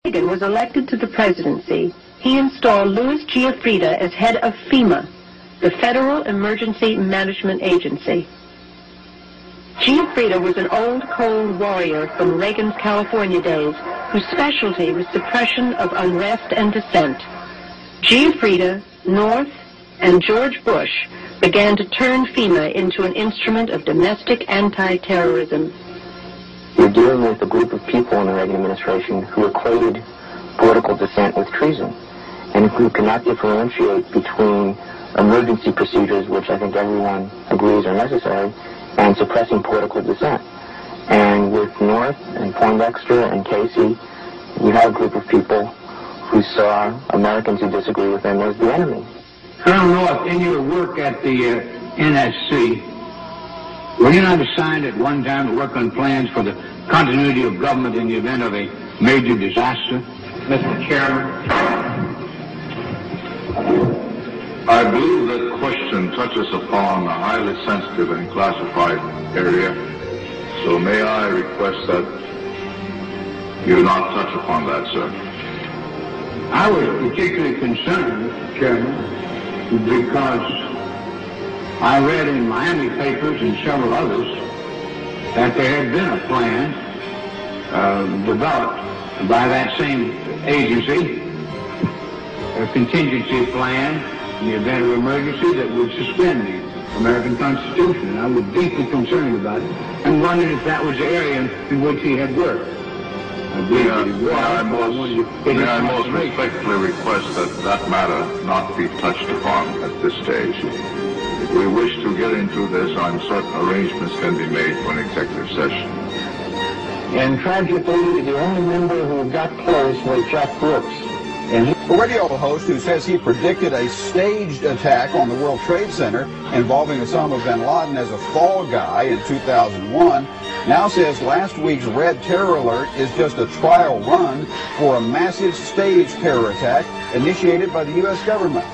Reagan was elected to the presidency, he installed Louis Giuffrida as head of FEMA, the Federal Emergency Management Agency. Giuffrida was an old cold warrior from Reagan's California days, whose specialty was suppression of unrest and dissent. Giuffrida, North, and George Bush began to turn FEMA into an instrument of domestic anti-terrorism. You're dealing with a group of people in the Reagan administration who equated political dissent with treason, and who cannot differentiate between emergency procedures, which I think everyone agrees are necessary, and suppressing political dissent. And with North and Poindexter and Casey, you have a group of people who saw Americans who disagree with them as the enemy. Colonel North, in your work at the NSC, were you not assigned at one time to work on plans for the continuity of government in the event of a major disaster? Mr. Chairman. I believe that question touches upon a highly sensitive and classified area, so may I request that you not touch upon that, sir. I was particularly concerned, Mr. Chairman, because I read in Miami papers and several others that there had been a plan developed by that same agency, a contingency plan in the event of emergency that would suspend the American Constitution. And I was deeply concerned about it and wondered if that was the area in which he had worked. May I most respectfully request that that matter not be touched upon at this stage. If we wish to get into this, I'm certain arrangements can be made for an executive session. And tragically, the only member who got close was Jack Brooks. And a radio host who says he predicted a staged attack on the World Trade Center involving Osama bin Laden as a fall guy in 2001 now says last week's Red Terror Alert is just a trial run for a massive staged terror attack initiated by the U.S. government.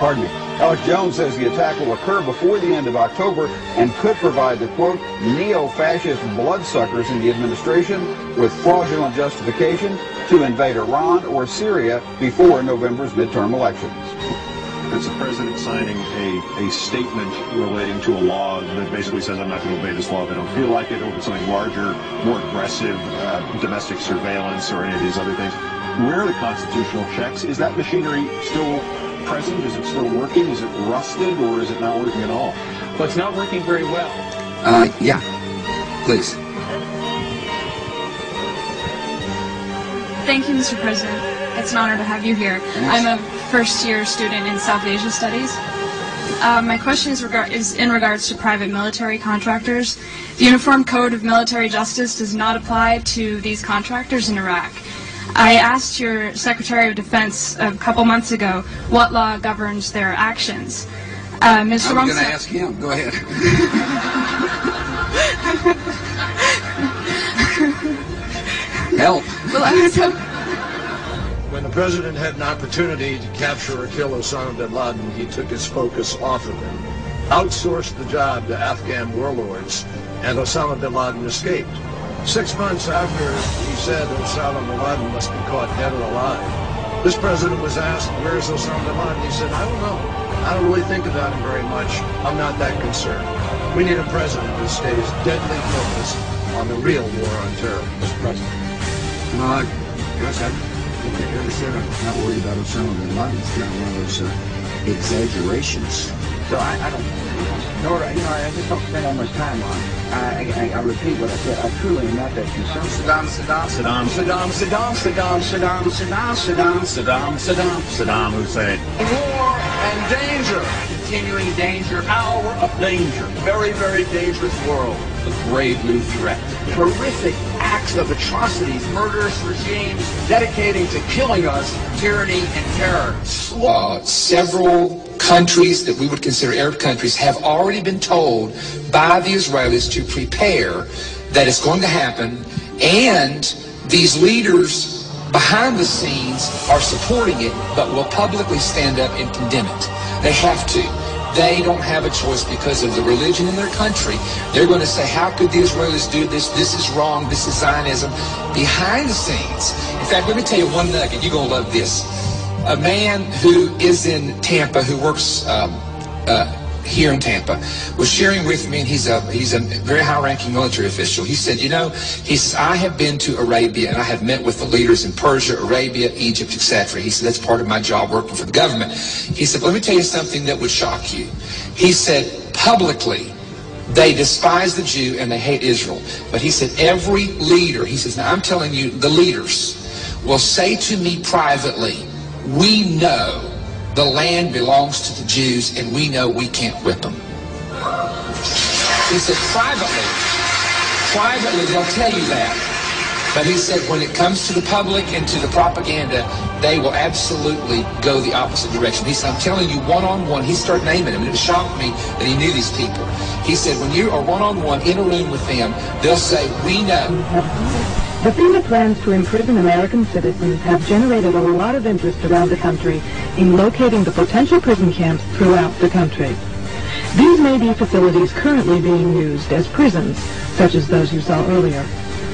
Pardon me. Alex Jones says the attack will occur before the end of October and could provide the, quote, neo-fascist bloodsuckers in the administration with fraudulent justification to invade Iran or Syria before November's midterm elections. It's the president signing a statement relating to a law that basically says I'm not going to obey this law if I don't feel like it, or something larger, more aggressive, domestic surveillance or any of these other things. Where are the constitutional checks? Is that machinery still present? Is it still working? Is it rusted, or is it not working at all? Well, it's not working very well. Yeah, please. Thank you, Mr. President. It's an honor to have you here. Yes. I'm a first-year student in South Asia Studies. My question is in regards to private military contractors. The Uniform Code of Military Justice does not apply to these contractors in Iraq. I asked your Secretary of Defense a couple months ago what law governs their actions. Mr. I'm going to ask him. Go ahead. Help. When the president had an opportunity to capture or kill Osama bin Laden, he took his focus off of him, outsourced the job to Afghan warlords, and Osama bin Laden escaped. 6 months after he said Osama bin Laden must be caught dead or alive, this president was asked, where's Osama bin Laden? He said, I don't know. I don't really think about him very much. I'm not that concerned. We need a president who stays deadly focused on the real war on terror, Mr. President. Gosh, I never said I'm not worried about Osama bin Laden. It's kind of one of those exaggerations. So I don't, I just don't spend that much time on it. I repeat what I said. I truly am not that concerned. Saddam Hussein. War and danger. Continuing danger. Hour of danger. Very, very dangerous world. A grave new threat. Horrific acts of atrocities. Murderous regimes dedicating to killing us. Tyranny and terror. Several countries that we would consider Arab countries have already been told by the Israelis to prepare that it's going to happen, and these leaders behind the scenes are supporting it, but will publicly stand up and condemn it. They have to. they don't have a choice because of the religion in their country. They're going to say, how could the Israelis do this? This is wrong. This is Zionism. Behind the scenes, in fact, let me tell you one nugget. You're going to love this. A man who is in Tampa, who works here in Tampa, was sharing with me, and he's a very high-ranking military official. He said, you know, he says, I have been to Arabia, and I have met with the leaders in Persia, Arabia, Egypt, etc. He said, that's part of my job working for the government. He said, let me tell you something that would shock you. He said, publicly, they despise the Jew and they hate Israel. But he said, every leader, he says, now I'm telling you, the leaders will say to me privately, we know the land belongs to the Jews, and we know we can't whip them. He said, privately they'll tell you that. But he said, when it comes to the public and to the propaganda, they will absolutely go the opposite direction. He said, I'm telling you, one-on-one, he started naming them, and it shocked me that he knew these people. He said, when you are one-on-one in a room with them, they'll say, we know. The FEMA plans to imprison American citizens have generated a lot of interest around the country in locating the potential prison camps throughout the country. These may be facilities currently being used as prisons, such as those you saw earlier,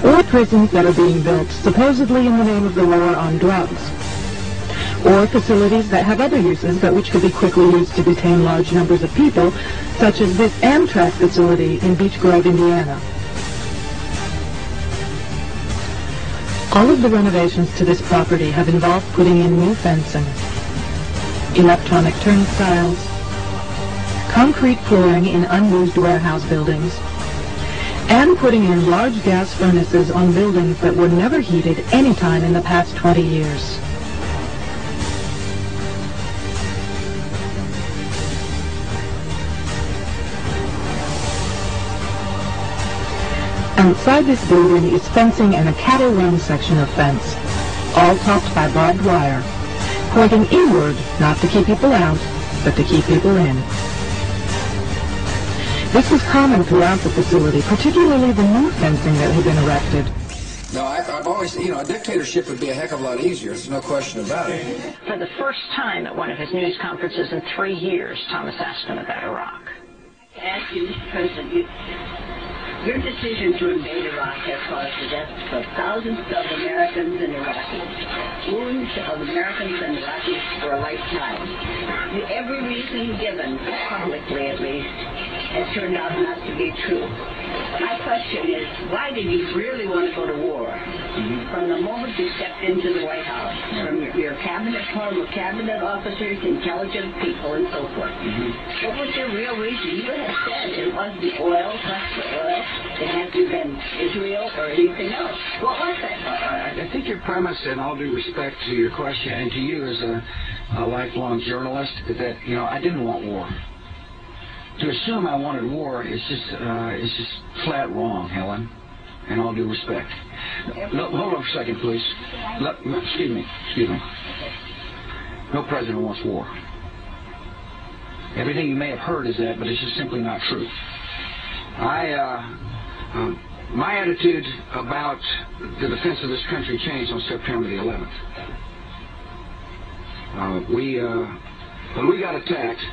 or prisons that are being built supposedly in the name of the war on drugs, or facilities that have other uses but which could be quickly used to detain large numbers of people, such as this Amtrak facility in Beech Grove, Indiana. All of the renovations to this property have involved putting in new fencing, electronic turnstiles, concrete flooring in unused warehouse buildings, and putting in large gas furnaces on buildings that were never heated any time in the past 20 years. Outside this building is fencing and a cattle run section of fence, all topped by barbed wire, pointing inward not to keep people out, but to keep people in. This was common throughout the facility, particularly the new fencing that had been erected. No, I've always, you know, a dictatorship would be a heck of a lot easier. There's no question about it. For the first time at one of his news conferences in 3 years, Thomas asked him about Iraq. I ask you, Mr. President, your decision to invade Iraq has caused the deaths of thousands of Americans and Iraqis, wounds of Americans and Iraqis for a lifetime. Every reason given, publicly at least, has turned out not to be true. My question is, why did you really want to go to war? From the moment you stepped into the White House, from your cabinet, former cabinet officers, intelligent people, and so forth. What was your real reason? You have said it wasn't the oil, plus the oil. It hasn't been Israel or anything else. What was that? I think your premise, in all due respect to your question and to you as a lifelong journalist, is that, you know, I didn't want war. To assume I wanted war is just flat wrong, Helen. In all due respect. No, hold on for a second, please. Excuse me. No president wants war. Everything you may have heard is that, but it's just simply not true. My attitude about the defense of this country changed on September the 11th. When we got attacked,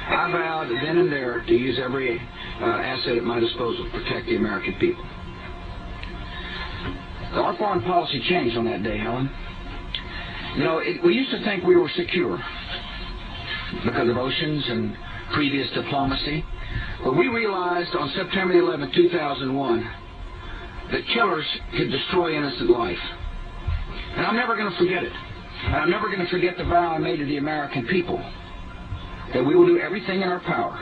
I vowed then and there to use every asset at my disposal to protect the American people. Our foreign policy changed on that day, Helen. You know, we used to think we were secure because of oceans and previous diplomacy. But we realized on September 11, 2001, that killers could destroy innocent life. And I'm never going to forget it. And I'm never going to forget the vow I made to the American people, that we will do everything in our power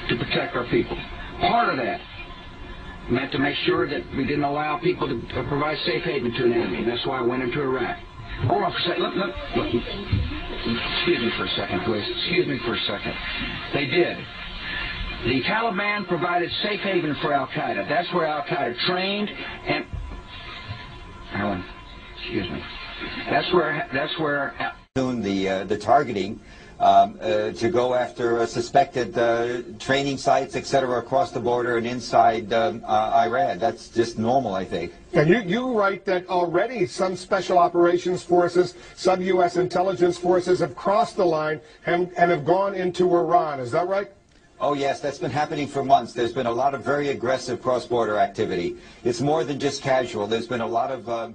to protect our people. Part of that meant to make sure that we didn't allow people to provide safe haven to an enemy. And that's why I went into Iraq. Hold on for a second. Look. Excuse me for a second, please. Excuse me for a second. They did. The Taliban provided safe haven for Al-Qaeda. That's where Al-Qaeda trained and... Alan, excuse me. That's where doing the targeting to go after suspected training sites, etc., across the border and inside Iran. That's just normal, I think. And you write that already some special operations forces, some U.S. intelligence forces have crossed the line and have gone into Iran. Is that right? Oh, yes, that's been happening for months. There's been a lot of very aggressive cross-border activity. It's more than just casual. There's been a lot of